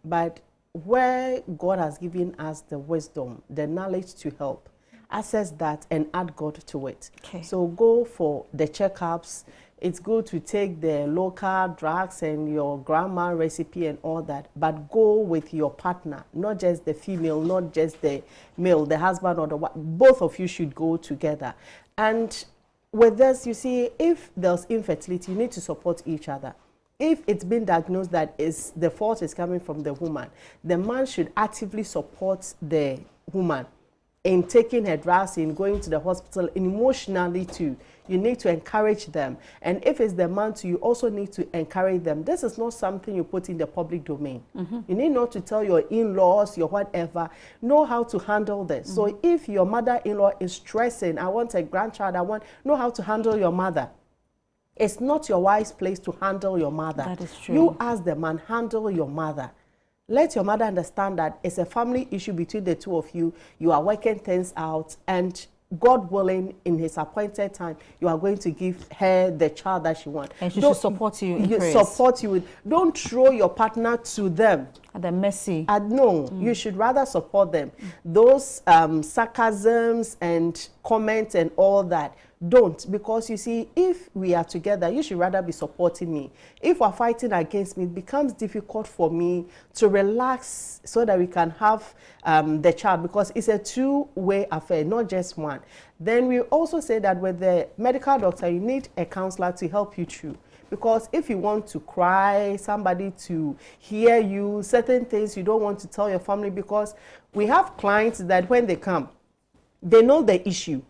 but where God has given us the wisdom, the knowledge to help, access that and add God to it. So go for the checkups. It's good to take the local drugs and your grandma recipe and all that, but go with your partner, not just the female, not just the male, the husband or the wife. Both of you should go together. And with this, you see, if there's infertility, you need to support each other. If it's been diagnosed that the fault is coming from the woman, the man should actively support the woman in taking her drugs, in going to the hospital, and emotionally too. You need to encourage them. And if it's the man too, you also need to encourage them. This is not something you put in the public domain. You need not to tell your in-laws, your whatever. Know how to handle this. So if your mother-in-law is stressing, I want a grandchild, know how to handle your mother. It's not your wife's place to handle your mother. That is true. You as the man, handle your mother. Let your mother understand that it's a family issue between the two of you. You are working things out, and God willing, in His appointed time, you are going to give her the child that she wants. And she should support you in prayers. Support you with. Don't throw your partner to them. At the mercy. No, you should rather support them. Those sarcasms and comments and all that, don't. Because you see, if we are together, you should rather be supporting me. If we're fighting against me, it becomes difficult for me to relax so that we can have the child, because it's a two-way affair, not just one. Then we also say that with the medical doctor, you need a counselor to help you through. Because if you want to cry, somebody to hear you, certain things you don't want to tell your family, because we have clients that when they come, they know the issue,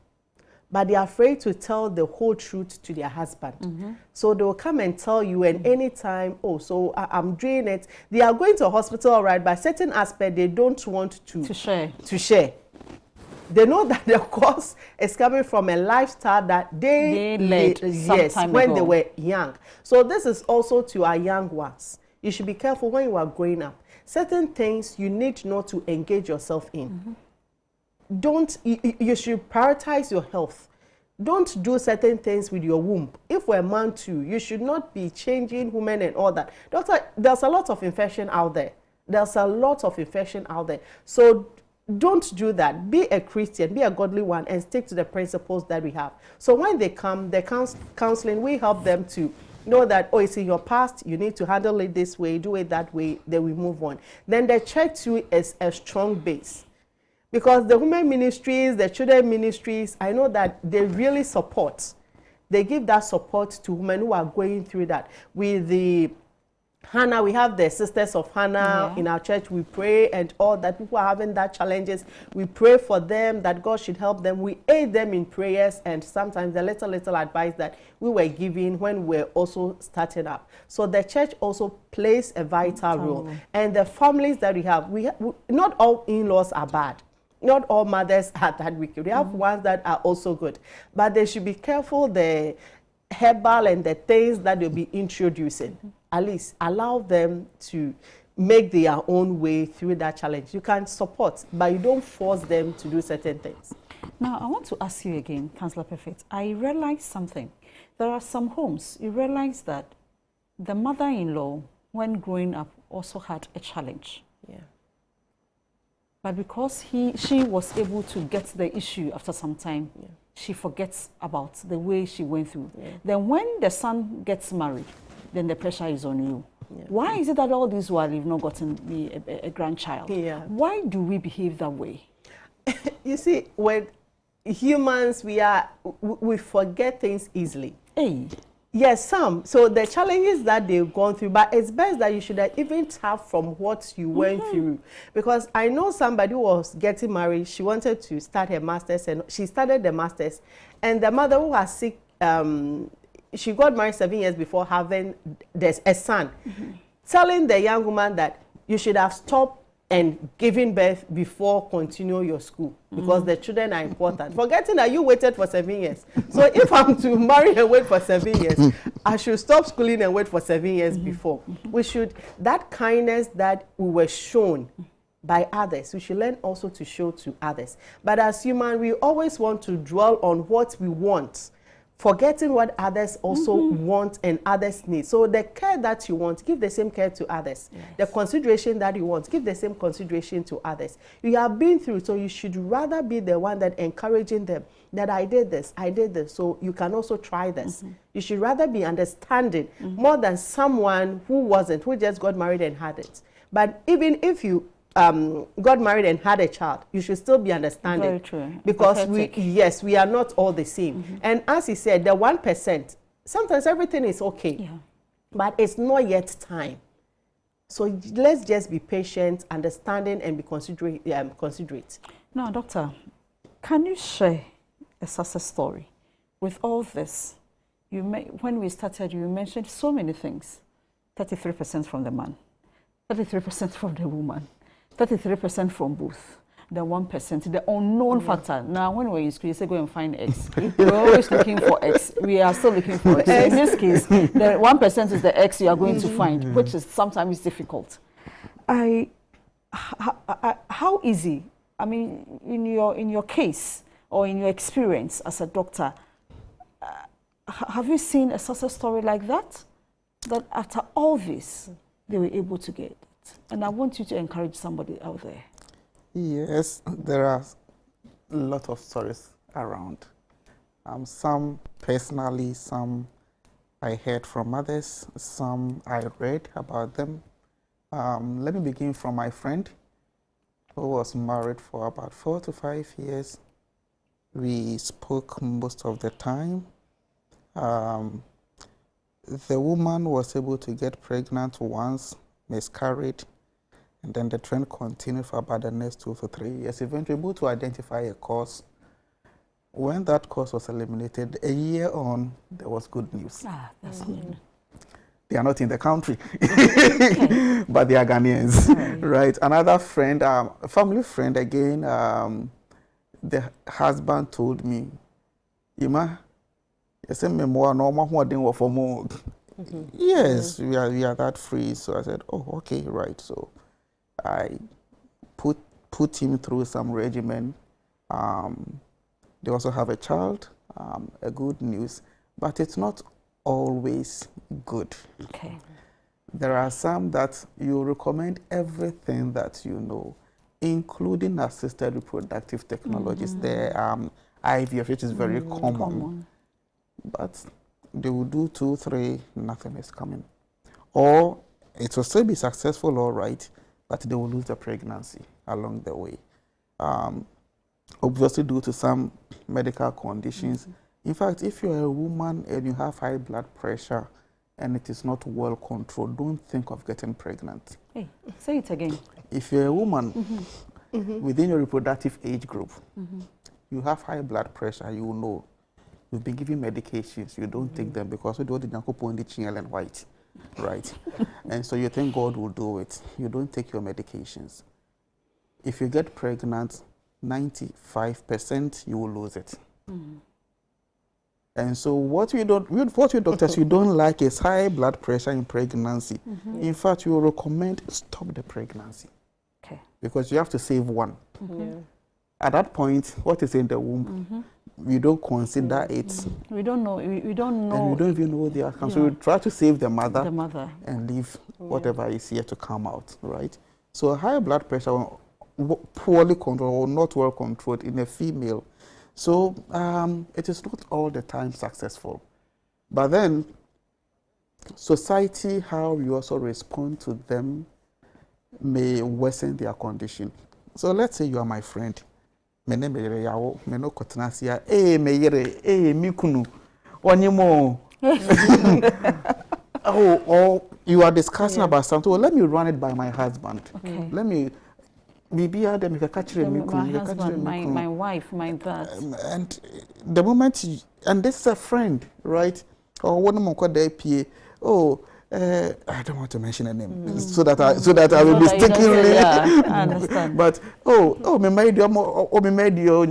but they're afraid to tell the whole truth to their husband. So they'll come and tell you, and anytime, oh, so I'm doing it. They are going to a hospital, all right, but certain aspect they don't want to share. They know that the cause is coming from a lifestyle that they led when they were young. So this is also to our young ones. You should be careful when you are growing up. Certain things you need not to engage yourself in. You should prioritize your health. Don't do certain things with your womb. If we're a man too, you should not be changing women and all that. Doctor, there's a lot of infection out there. So don't do that. Be a Christian, be a godly one, and stick to the principles that we have. So when they come, the counseling, we help them to know that, oh, it's in your past, you need to handle it this way, do it that way, then we move on. Then the church too is a strong base. Because the women ministries, the children ministries, I know that they really support. They give that support to women who are going through that. With the Hannah, we have the Sisters of Hannah in our church. We pray and all that. People are having that challenges. We pray for them that God should help them. We aid them in prayers and sometimes the little advice that we were giving when we were also starting up. So the church also plays a vital role. And the families that we have, not all in-laws are bad. Not all mothers are that wicked. We have ones that are also good. But they should be careful the herbal and the things that they'll be introducing. At least allow them to make their own way through that challenge. You can support, but you don't force them to do certain things. Now, I want to ask you again, Councillor Perfect. I realized something. There are some homes, you realize that the mother-in-law, when growing up, also had a challenge. Yeah. But because she was able to get the issue after some time, she forgets about the way she went through. Then when the son gets married, then the pressure is on you. Why is it that all this while you've not gotten a grandchild? Why do we behave that way? You see, when humans, we forget things easily. Yes, some. So the challenges that they've gone through, but it's best that you should even tap from what you went through. Because I know somebody who was getting married, she wanted to start her master's, and she started the master's. And the mother who was sick, she got married 7 years before having a son, telling the young woman that you should have stopped and giving birth before continue your school, because the children are important. Forgetting that you waited for 7 years. So if I'm to marry and wait for 7 years, I should stop schooling and wait for 7 years before. We should, that kindness that we were shown by others, we should learn also to show to others. But as human, we always want to dwell on what we want, forgetting what others also want and others need. So the care that you want, give the same care to others. The consideration that you want, give the same consideration to others. You have been through, so you should rather be the one that encouraging them that I did this, so you can also try this. You should rather be understanding more than someone who wasn't, who just got married and had it. But even if you got married and had a child, you should still be understanding. Very true. Because we are not all the same. And as he said, the 1%, sometimes everything is okay, but it's not yet time. So let's just be patient, understanding, and be considerate. Now, Doctor, can you share a success story with all this? When we started, you mentioned so many things. 33% from the man, 33% from the woman, 33% from both, the 1%, the unknown factor. Now, when we're in school, you say go and find X. We're always looking for X. We are still looking for X. So in this case, the 1% is the X you are going to find, which is sometimes difficult. How easy? I mean, in your case or in your experience as a doctor, have you seen a success story like that? That after all this, they were able to get it? And I want you to encourage somebody out there. Yes, there are a lot of stories around. Some personally, some I heard from others, some I read about them. Let me begin from my friend who was married for about 4 to 5 years. We spoke most of the time. The woman was able to get pregnant once, miscarried, and then the trend continued for about the next 2 to 3 years, eventually able to identify a cause. When that cause was eliminated, a year on, there was good news. That's good. They are not in the country, but they are Ghanaians, right? Another friend, a family friend again, the husband told me, Ima, yes, we are that free. So I said, oh, okay, right. So I put him through some regimen. They also have a child, a good news, but it's not always good. Okay. There are some that you recommend everything that you know, including assisted reproductive technologies. The IVF, which is very common. But they will do 2, 3, nothing is coming. Or it will still be successful, all right, but they will lose the pregnancy along the way. Obviously due to some medical conditions. In fact, if you're a woman and you have high blood pressure and it is not well controlled, don't think of getting pregnant. Hey, say it again. If you're a woman within your reproductive age group, you have high blood pressure, you will know. You've been given medications, you don't take them because you don't and white, right? And so you think God will do it. You don't take your medications. If you get pregnant, 95% you will lose it. And so what you doctors you don't like is high blood pressure in pregnancy. In fact, you recommend stop the pregnancy. Okay. Because you have to save one. At that point, what is in the womb, we don't consider it. We don't know. We don't know. And we don't even know the outcome. So we try to save the mother. And leave whatever is here to come out, right? So high blood pressure, poorly controlled or not well controlled in a female. So it is not all the time successful. But then society, how we also respond to them may worsen their condition. So let's say you are my friend. Or you are discussing about something. Well, let me run it by my husband. Let me my husband, my wife, my dad. And the moment, and this is a friend, right? Or one more called the PA. I don't want to mention a name so that I will mistakenly. Yeah, I understand. But me made you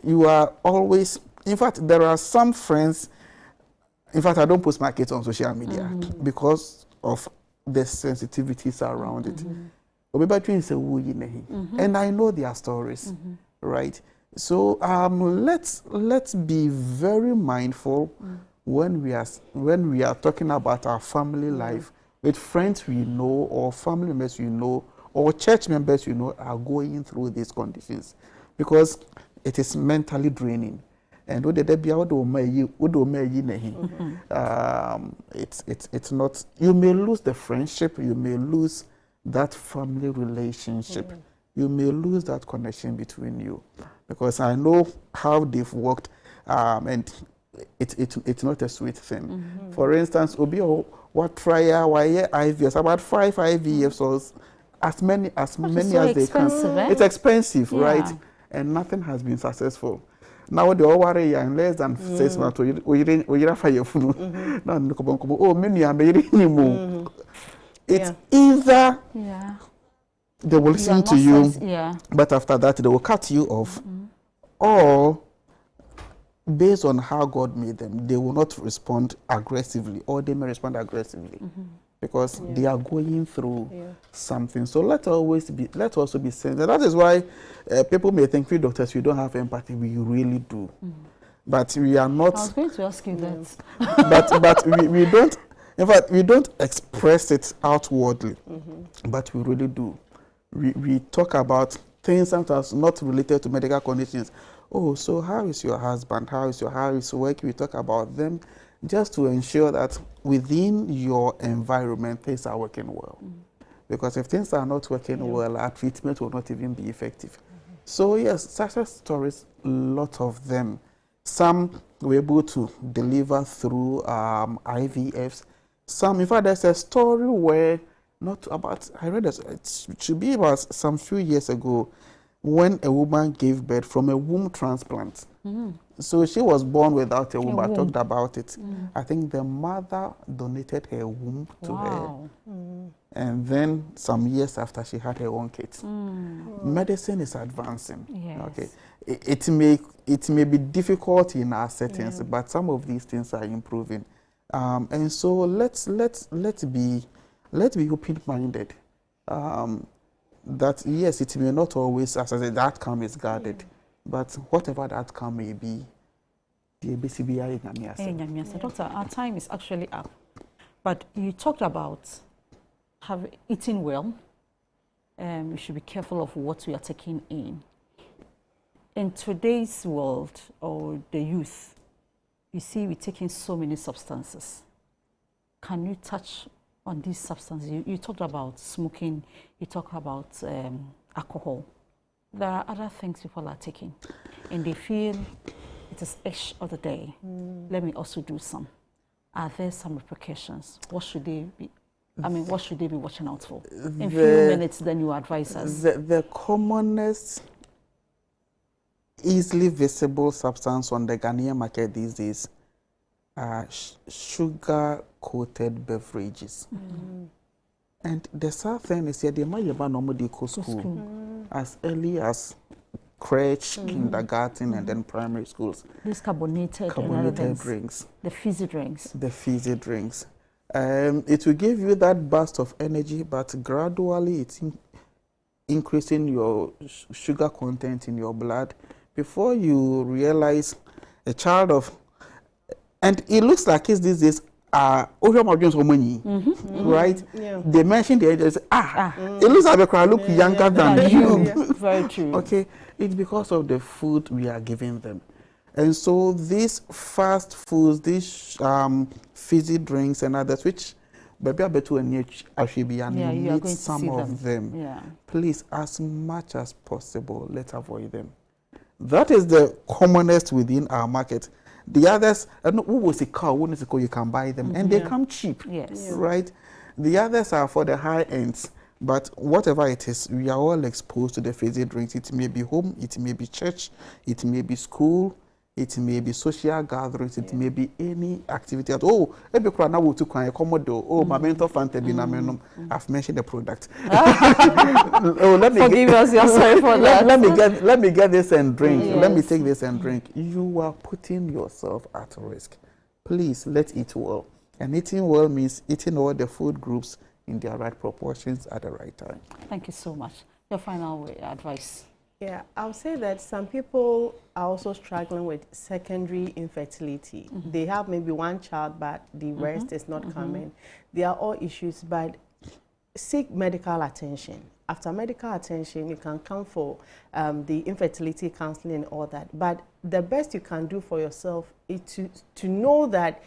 you are always. In fact, there are some friends. In fact, I don't post my kids on social media because of the sensitivities around it. And I know their stories, right? So let's be very mindful when we are talking about our family life with friends we know or family members we know or church members we know are going through these conditions, because it is mentally draining. And it's not, you may lose the friendship, you may lose that family relationship, you may lose that connection between you, because I know how they've worked, and it's not a sweet thing. For instance, what trial IVs, about 5 IVs, as many as they can. It's expensive, right? And nothing has been successful. Now they all worry in less than 6 months. It's either they will listen to you, but after that they will cut you off, or based on how God made them, they will not respond aggressively, or they may respond aggressively because they are going through something. So let's also be sensitive. That is why people may think we doctors, we don't have empathy. We really do, but we are not. I was going to ask you that. But we don't. In fact, we don't express it outwardly, but we really do. We talk about things sometimes not related to medical conditions. Oh, so how is your husband? How is work? We talk about them just to ensure that within your environment, things are working well. Because if things are not working well, our treatment will not even be effective. So yes, success stories, a lot of them. Some were able to deliver through IVFs. Some, in fact, there's a story where, not about, I read this, it should be about some few years ago, when a woman gave birth from a womb transplant. So she was born without a womb. I talked about it. I think the mother donated her womb to her. And then some years after, she had her own kids. Medicine is advancing. Yes. Okay, it may be difficult in our settings, but some of these things are improving. And so let's be open-minded. That yes, it may not always, as I said, the outcome is guarded, but whatever the outcome may be, the ABCBI. Doctor, our time is actually up, but you talked about eating well. We should be careful of what we are taking in. In today's world, or the youth, you see we're taking so many substances. Can you touch on these substances? You talked about smoking, you talked about alcohol. There are other things people are taking, and they feel it is ish of the day. Let me also do some. Are there some repercussions? What should they be? I mean, what should they be watching out for? In a few minutes, then you advise us. The commonest, easily visible substance on the Ghanaian market these days are sugar-coated beverages. And the sad thing is that they might normally go to school as early as crèche, kindergarten, and then primary schools. These carbonated drinks. The fizzy drinks. The fizzy drinks. It will give you that burst of energy, but gradually it's increasing your sugar content in your blood. Before you realize, a child of, and it looks like kids these days are right? Yeah. They mention the age, they say, it looks like they look younger than you. Very true. Okay, it's because of the food we are giving them. And so these fast foods, these fizzy drinks and others, which maybe better and you need some of them. Yeah. Please, as much as possible, let's avoid them. That is the commonest within our market. The others, who was a cow, who is a cow, you can buy them, and they come cheap. Yes. Right? The others are for the high ends. But whatever it is, we are all exposed to the fizzy drinks. It may be home, it may be church, it may be school, it may be social gatherings, it may be any activity. Oh, my mentor Fanta I've mentioned the product. Forgive us, you're sorry for that. Let me get this and drink. Yes. Let me take this and drink. You are putting yourself at risk. Please, let's eat well. And eating well means eating all the food groups in their right proportions at the right time. Thank you so much. Your final advice. Yeah, I'll say that some people are also struggling with secondary infertility. They have maybe one child, but the rest is not coming. They are all issues, but seek medical attention. After medical attention, you can come for the infertility counseling and all that. But the best you can do for yourself is to know that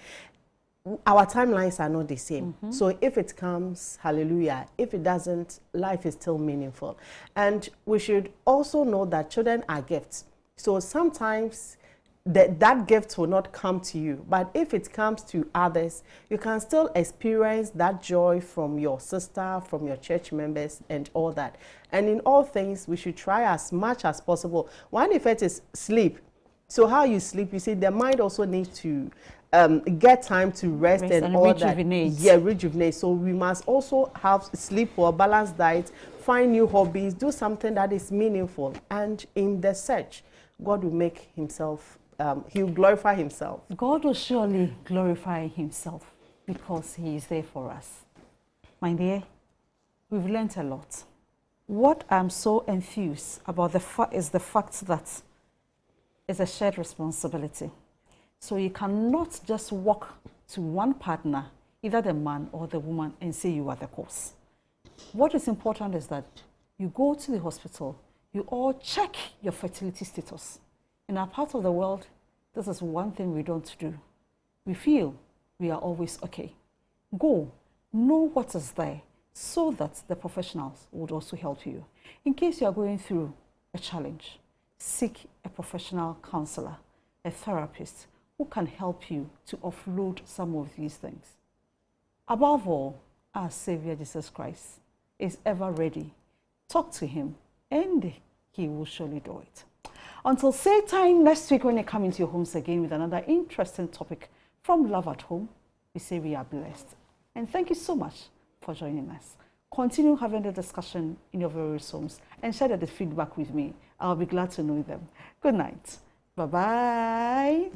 our timelines are not the same. So if it comes, hallelujah. If it doesn't, life is still meaningful. And we should also know that children are gifts. So sometimes that gift will not come to you. But if it comes to others, you can still experience that joy from your sister, from your church members, and all that. And in all things, we should try as much as possible. One effect is sleep. So how you sleep, you see, the mind also needs to get time to rest and all rejuvenate. That. Yeah, rejuvenate. So we must also have sleep or balanced diet, find new hobbies, do something that is meaningful. And in the search, God will make himself, he will glorify himself. God will surely glorify himself because he is there for us. My dear, we've learned a lot. What I'm so enthused about is the fact that it's a shared responsibility. So you cannot just walk to one partner either the man or the woman, and say you are the cause. What is important is that you go to the hospital, you all check your fertility status. In our part of the world, this is one thing we don't do. We feel we are always okay. Go, know what is there, so that the professionals would also help you. In case you are going through a challenge, seek a professional counselor, a therapist who can help you to offload some of these things. Above all, our Savior Jesus Christ is ever ready. Talk to him and he will surely do it. Until same time next week when you come into your homes again with another interesting topic from Love at Home, we say we are blessed. And thank you so much for joining us. Continue having the discussion in your various homes and share the feedback with me. I'll be glad to know them. Good night. Bye-bye.